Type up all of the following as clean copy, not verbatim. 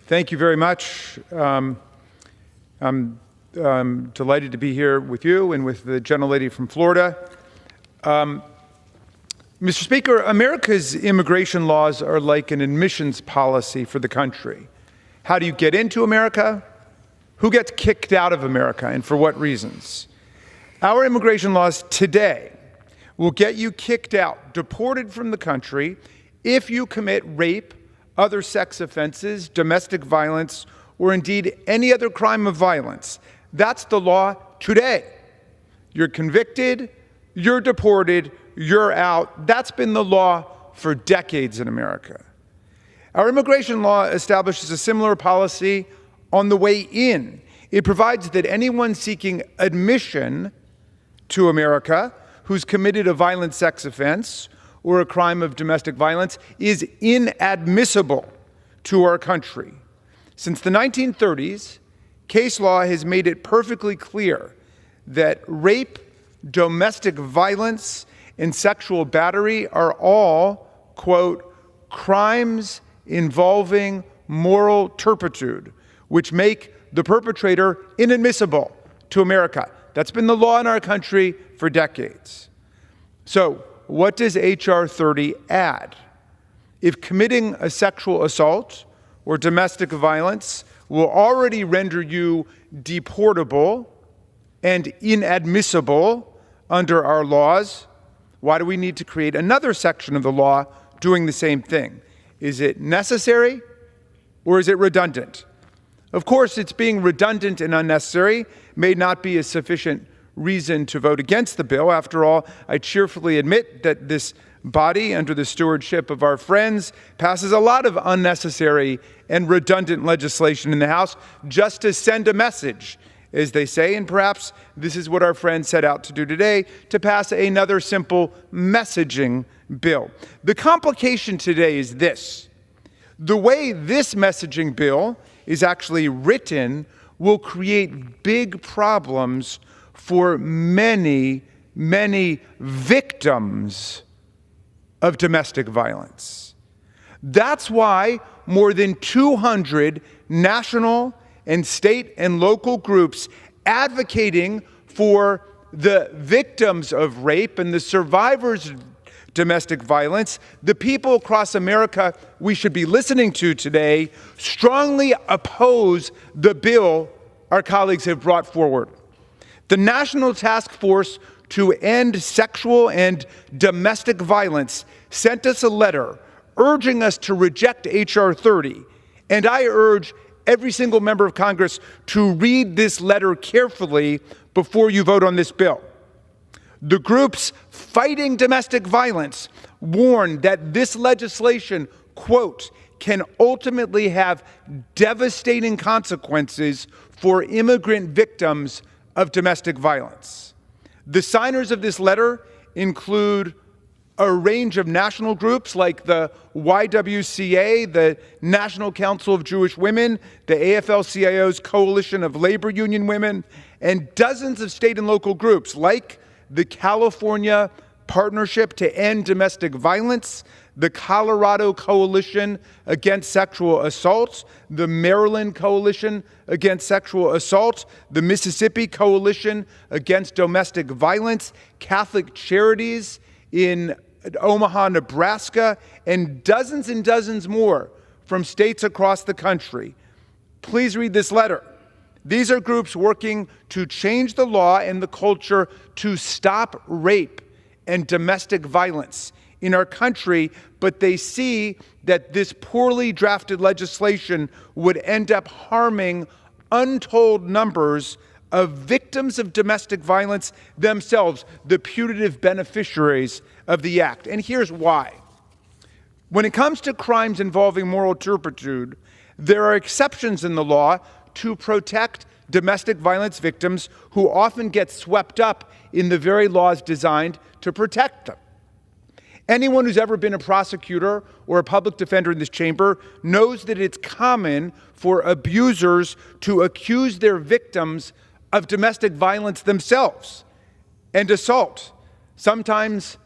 Thank you very much. I'm delighted to be here with you and with the gentlelady from Florida. Mr. Speaker, America's immigration laws are like an admissions policy for the country. How do you get into America? Who gets kicked out of America, and for what reasons? Our immigration laws today will get you kicked out, deported from the country, if you commit rape, other sex offenses, domestic violence, or indeed any other crime of violence. That's the law today. You're convicted, you're deported, you're out. That's been the law for decades in America. Our immigration law establishes a similar policy on the way in. It provides that anyone seeking admission to America who's committed a violent sex offense or a crime of domestic violence is inadmissible to our country. Since the 1930s, case law has made it perfectly clear that rape, domestic violence, and sexual battery are all, quote, crimes involving moral turpitude, which make the perpetrator inadmissible to America. That's been the law in our country for decades. So, what does H.R. 30 add? If committing a sexual assault or domestic violence will already render you deportable and inadmissible under our laws, why do we need to create another section of the law doing the same thing? Is it necessary or is it redundant? Of course, it's being redundant and unnecessary may not be a sufficient reason to vote against the bill. After all, I cheerfully admit that this body, under the stewardship of our friends, passes a lot of unnecessary and redundant legislation in the House just to send a message, as they say, and perhaps this is what our friends set out to do today, to pass another simple messaging bill. The complication today is this. The way this messaging bill is actually written will create big problems for many, many victims of domestic violence. That's why more than 200 national and state and local groups advocating for the victims of rape and the survivors of domestic violence, the people across America we should be listening to today, strongly oppose the bill our colleagues have brought forward. The National Task Force to End Sexual and Domestic Violence sent us a letter urging us to reject H.R. 30, and I urge every single member of Congress to read this letter carefully before you vote on this bill. The groups fighting domestic violence warn that this legislation, quote, can ultimately have devastating consequences for immigrant victims of domestic violence. The signers of this letter include a range of national groups like the YWCA, the National Council of Jewish Women, the AFL-CIO's Coalition of Labor Union Women, and dozens of state and local groups like the California Partnership to End Domestic Violence, the Colorado Coalition Against Sexual Assault, the Maryland Coalition Against Sexual Assault, the Mississippi Coalition Against Domestic Violence, Catholic Charities in Omaha, Nebraska, and dozens more from states across the country. Please read this letter. These are groups working to change the law and the culture to stop rape and domestic violence in our country, but they see that this poorly drafted legislation would end up harming untold numbers of victims of domestic violence themselves, the putative beneficiaries of the act. And here's why. When it comes to crimes involving moral turpitude, there are exceptions in the law to protect domestic violence victims who often get swept up in the very laws designed to protect them. Anyone who's ever been a prosecutor or a public defender in this chamber knows that it's common for abusers to accuse their victims of domestic violence themselves and assault, sometimes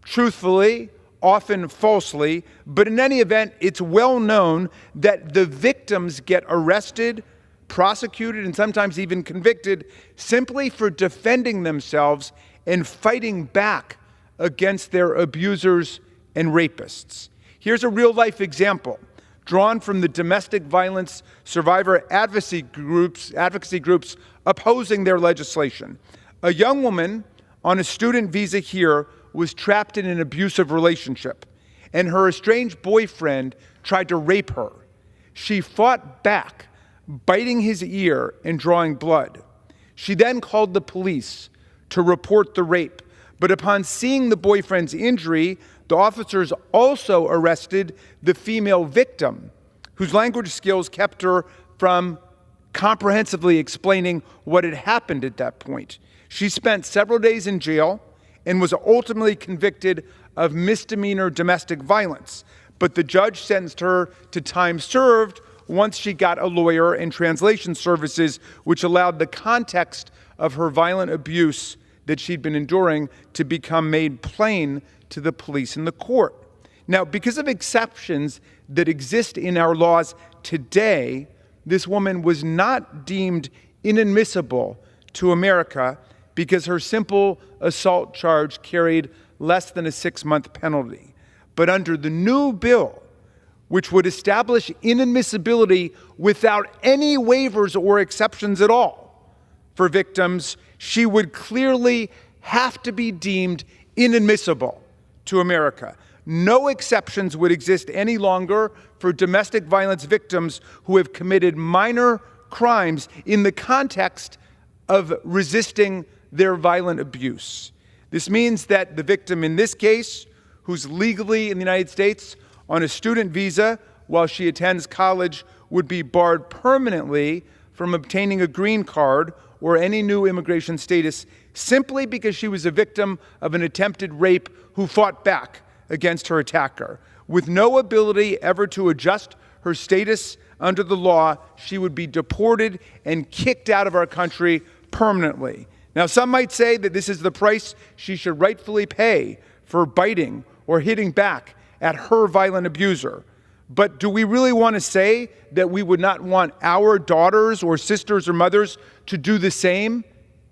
truthfully, often falsely, but in any event, it's well known that the victims get arrested, prosecuted, and sometimes even convicted simply for defending themselves and fighting back against their abusers and rapists. Here's a real-life example drawn from the domestic violence survivor advocacy groups opposing their legislation. A young woman on a student visa here was trapped in an abusive relationship, and her estranged boyfriend tried to rape her. She fought back, biting his ear and drawing blood. She then called the police to report the rape, but upon seeing the boyfriend's injury, the officers also arrested the female victim, whose language skills kept her from comprehensively explaining what had happened at that point. She spent several days in jail and was ultimately convicted of misdemeanor domestic violence. But the judge sentenced her to time served once she got a lawyer and translation services, which allowed the context of her violent abuse that she'd been enduring to become made plain to the police and the court. Now, because of exceptions that exist in our laws today, this woman was not deemed inadmissible to America because her simple assault charge carried less than a 6-month penalty. But under the new bill, which would establish inadmissibility without any waivers or exceptions at all for victims, she would clearly have to be deemed inadmissible to America. No exceptions would exist any longer for domestic violence victims who have committed minor crimes in the context of resisting their violent abuse. This means that the victim in this case, who's legally in the United States on a student visa while she attends college, would be barred permanently from obtaining a green card or any new immigration status simply because she was a victim of an attempted rape who fought back against her attacker. With no ability ever to adjust her status under the law, she would be deported and kicked out of our country permanently. Now, some might say that this is the price she should rightfully pay for biting or hitting back at her violent abuser. But do we really want to say that we would not want our daughters or sisters or mothers to do the same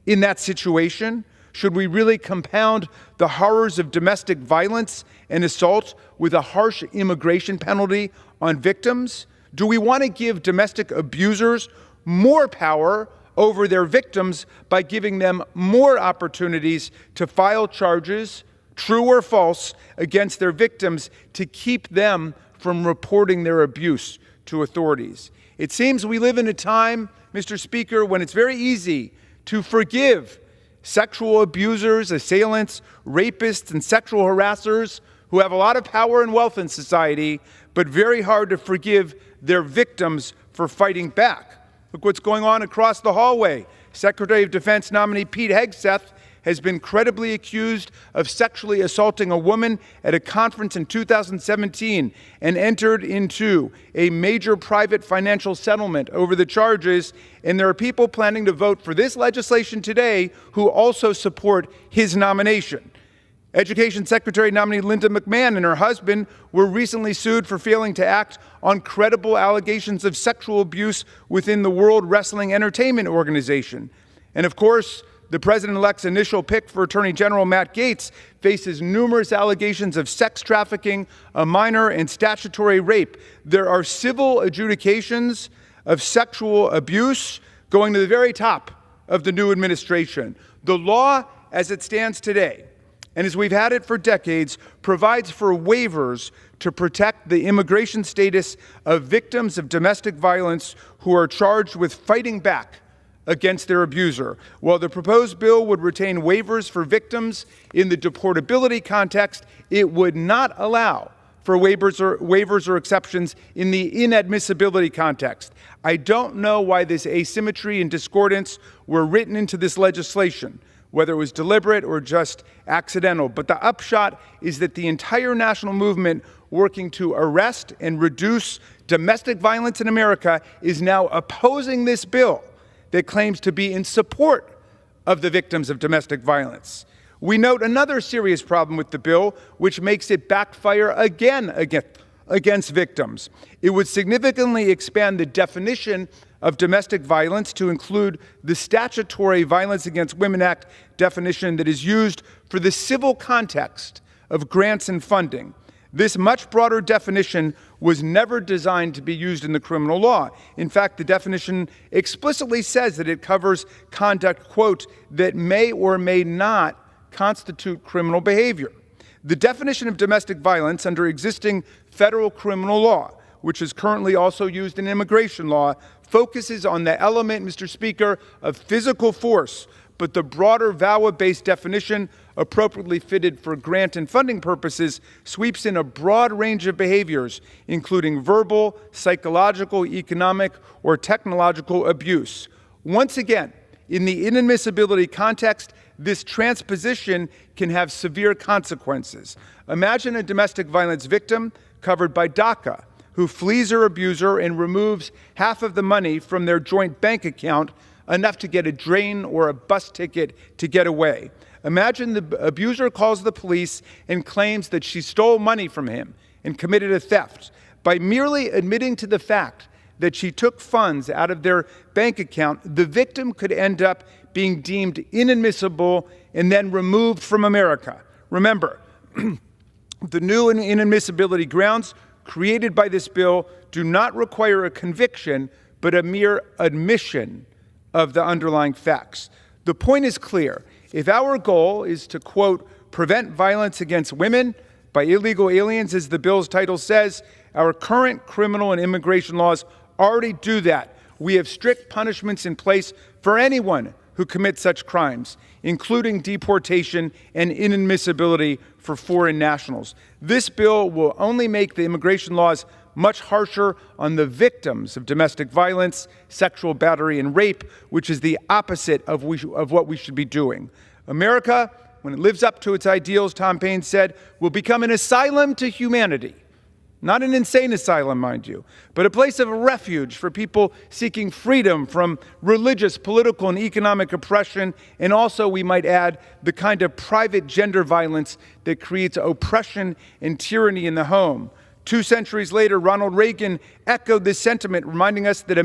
in that situation? Should we really compound the horrors of domestic violence and assault with a harsh immigration penalty on victims? Do we want to give domestic abusers more power over their victims by giving them more opportunities to file charges, true or false, against their victims to keep them from reporting their abuse to authorities? It seems we live in a time, Mr. Speaker, when it's very easy to forgive sexual abusers, assailants, rapists, and sexual harassers who have a lot of power and wealth in society, but very hard to forgive their victims for fighting back. Look what's going on across the hallway. Secretary of Defense nominee Pete Hegseth has been credibly accused of sexually assaulting a woman at a conference in 2017 and entered into a major private financial settlement over the charges. And there are people planning to vote for this legislation today who also support his nomination. Education Secretary nominee Linda McMahon and her husband were recently sued for failing to act on credible allegations of sexual abuse within the World Wrestling Entertainment Organization. And of course, the president-elect's initial pick for Attorney General Matt Gaetz faces numerous allegations of sex trafficking, a minor, and statutory rape. There are civil adjudications of sexual abuse going to the very top of the new administration. The law, as it stands today, and as we've had it for decades, provides for waivers to protect the immigration status of victims of domestic violence who are charged with fighting back against their abuser. While the proposed bill would retain waivers for victims in the deportability context, it would not allow for waivers or exceptions in the inadmissibility context. I don't know why this asymmetry and discordance were written into this legislation, whether it was deliberate or just accidental. But the upshot is that the entire national movement working to arrest and reduce domestic violence in America is now opposing this bill that claims to be in support of the victims of domestic violence. We note another serious problem with the bill, which makes it backfire again against victims. It would significantly expand the definition of domestic violence to include the statutory Violence Against Women Act definition that is used for the civil context of grants and funding. This much broader definition was never designed to be used in the criminal law. In fact, the definition explicitly says that it covers conduct, quote, that may or may not constitute criminal behavior. The definition of domestic violence under existing federal criminal law, which is currently also used in immigration law, focuses on the element, Mr. Speaker, of physical force, but the broader VAWA-based definition, appropriately fitted for grant and funding purposes, sweeps in a broad range of behaviors, including verbal, psychological, economic, or technological abuse. Once again, in the inadmissibility context, this transposition can have severe consequences. Imagine a domestic violence victim covered by DACA who flees her abuser and removes half of the money from their joint bank account, enough to get a drain or a bus ticket to get away. Imagine the abuser calls the police and claims that she stole money from him and committed a theft. By merely admitting to the fact that she took funds out of their bank account, the victim could end up being deemed inadmissible and then removed from America. Remember, the new inadmissibility grounds created by this bill do not require a conviction, but a mere admission of the underlying facts. The point is clear. If our goal is to, quote, prevent violence against women by illegal aliens, as the bill's title says, our current criminal and immigration laws already do that. We have strict punishments in place for anyone who commits such crimes, including deportation and inadmissibility for foreign nationals. This bill will only make the immigration laws much harsher on the victims of domestic violence, sexual battery, and rape, which is the opposite of what we should be doing. America, when it lives up to its ideals, Tom Paine said, will become an asylum to humanity. Not an insane asylum, mind you, but a place of refuge for people seeking freedom from religious, political, and economic oppression, and also, we might add, the kind of private gender violence that creates oppression and tyranny in the home. 2 centuries later, Ronald Reagan echoed this sentiment, reminding us that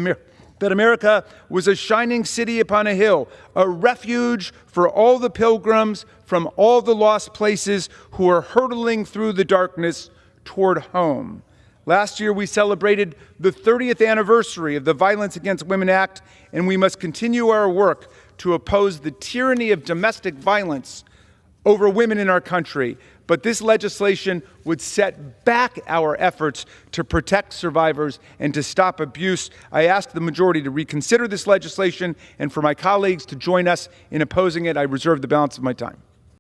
America was a shining city upon a hill, a refuge for all the pilgrims from all the lost places who are hurtling through the darkness toward home. Last year, we celebrated the 30th anniversary of the Violence Against Women Act, and we must continue our work to oppose the tyranny of domestic violence over women in our country. But this legislation would set back our efforts to protect survivors and to stop abuse. I ask the majority to reconsider this legislation, and for my colleagues to join us in opposing it. I reserve the balance of my time.